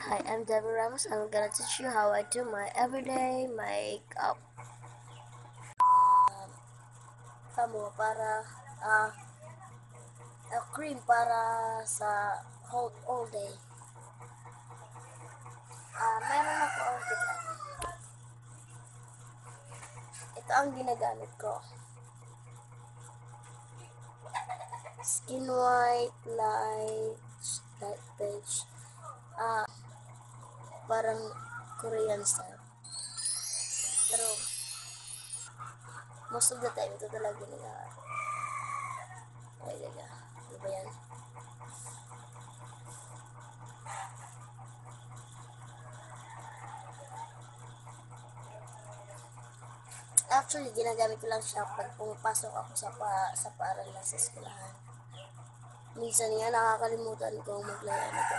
Hi, I'm Debbie Ramos. I'm gonna teach you how I do my everyday makeup. Tamo para a cream para sa all day. Meron ako dito. Ito ang ginagamit ko. Skin White Light Beige. Parang Korean style. Pero most of the time ito talaga ginagamit. Ay, gaga. Ano ba yan? Actually, ginagamit ko lang siya pag pumapasok ako sa paaralan sa eskwelahan. Minsan nga nakakalimutan ko maglaya nito.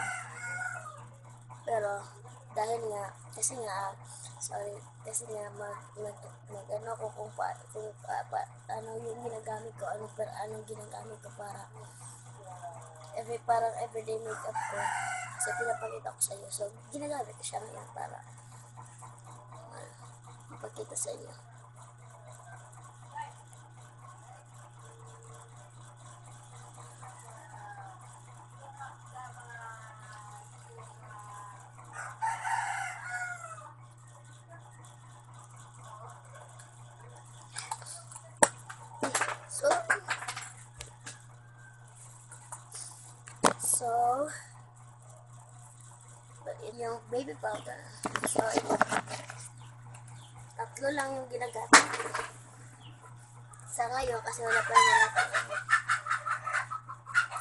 Pero dahil nga kasi nga ano ko kung ano yung ginagamit ko, anong ginagamit ko para parang everyday makeup ko. So pinapakita ko sa inyo. So ginagamit ko siya ngayon para ipakita sa inyo. So, yung baby powder. So, ito. Tatlo lang yung ginagamit. Sa ngayon, kasi wala pa naman ako.